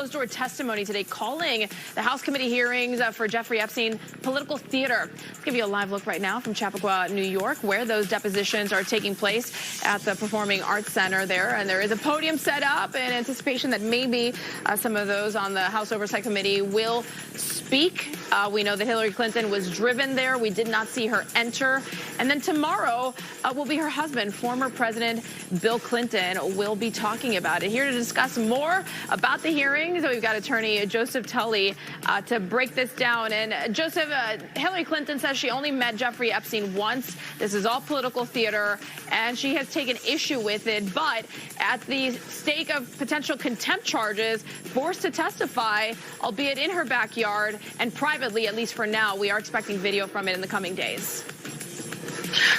Closed-door testimony today calling the House committee hearings for Jeffrey Epstein political theater. Let's give you a live look right now from Chappaqua, New York, where those depositions are taking place at the Performing Arts Center there. And there is a podium set up in anticipation that maybe some of those on the House Oversight Committee will speak. We know that Hillary Clinton was driven there. We did not see her enter. And then tomorrow will be her husband, former President Bill Clinton, will be talking about it. Here to discuss more about the hearing, so we've got attorney Joseph Tully to break this down. And Joseph, Hillary Clinton says she only met Jeffrey Epstein once. This is all political theater, and she has taken issue with it. But at the stake of potential contempt charges, forced to testify, albeit in her backyard and privately, at least for now. We are expecting video from it in the coming days.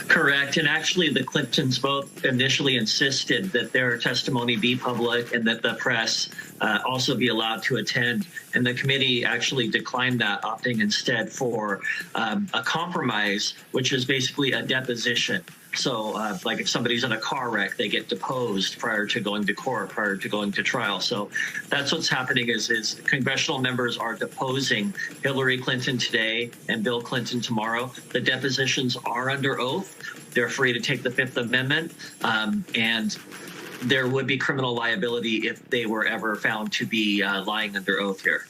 Correct. And actually, the Clintons both initially insisted that their testimony be public and that the press also be allowed to attend. And the committee actually declined that, opting instead for a compromise, which is basically a deposition. So like if somebody's in a car wreck, they get deposed prior to going to court, prior to going to trial. So that's what's happening is congressional members are deposing Hillary Clinton today and Bill Clinton tomorrow. The depositions are under oath. They're free to take the Fifth Amendment, and there would be criminal liability if they were ever found to be lying under oath here.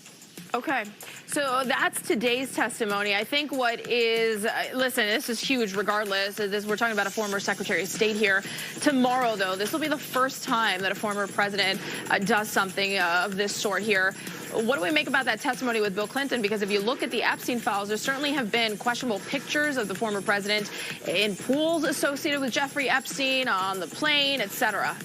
Okay, so that's today's testimony. I think what is, listen, this is huge regardless. We're talking about a former Secretary of State here. Tomorrow, though, this will be the first time that a former president does something of this sort here. What do we make about that testimony with Bill Clinton? Because if you look at the Epstein files, there certainly have been questionable pictures of the former president in pools associated with Jeffrey Epstein, on the plane, etc.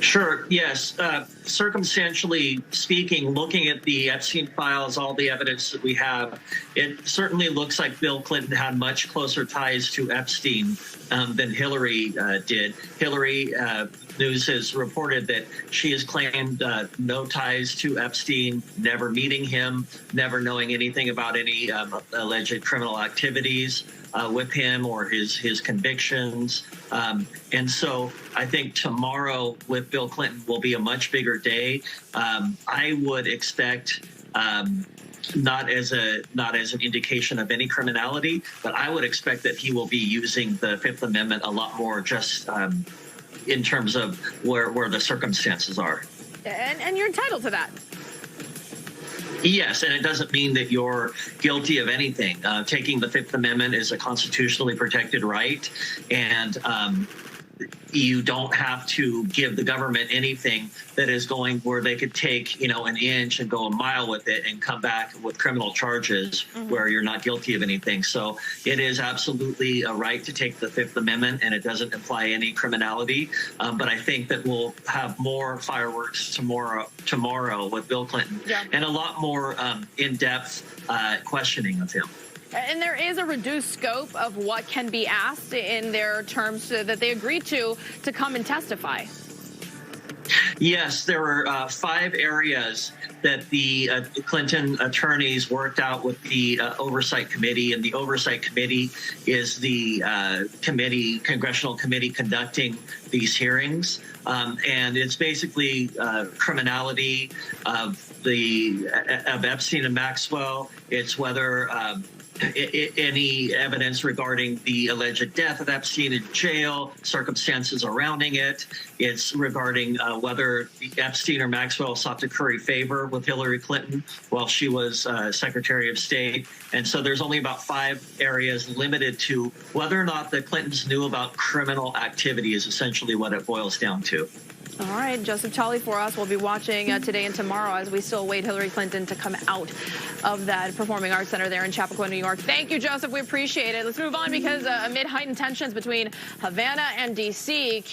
Sure. Yes. Circumstantially speaking, looking at the Epstein files, all the evidence that we have, it certainly looks like Bill Clinton had much closer ties to Epstein than Hillary did. Hillary, news has reported that she has claimed no ties to Epstein, never meeting him, never knowing anything about any alleged criminal activities with him or his convictions. And so I think tomorrow with Bill Clinton will be a much bigger day. I would expect not as an indication of any criminality, but I would expect that he will be using the Fifth Amendment a lot more, just in terms of where the circumstances are. And you're entitled to that. Yes, and it doesn't mean that you're guilty of anything. Taking the Fifth Amendment is a constitutionally protected right, and you don't have to give the government anything that is going where they could take, an inch and go a mile with it and come back with criminal charges where you're not guilty of anything. So it is absolutely a right to take the Fifth Amendment, and it doesn't imply any criminality. But I think that we'll have more fireworks tomorrow with Bill Clinton, and a lot more in-depth questioning of him. And there is a reduced scope of what can be asked in their terms that they agreed to come and testify. Yes, there were 5 areas that the Clinton attorneys worked out with the Oversight Committee, and the Oversight Committee is the Congressional committee conducting these hearings. And it's basically criminality of Epstein and Maxwell. It's whether any evidence regarding the alleged death of Epstein in jail, circumstances surrounding it. It's regarding whether Epstein or Maxwell sought to curry favor with Hillary Clinton while she was Secretary of State. And so there's only about 5 areas limited to whether or not the Clintons knew about criminal activity is essentially what it boils down to. All right, Joseph Tully for us. We'll be watching today and tomorrow as we still await Hillary Clinton to come out of that Performing Arts Center there in Chappaqua, New York. Thank you, Joseph. We appreciate it. Let's move on because amid heightened tensions between Havana and D.C.,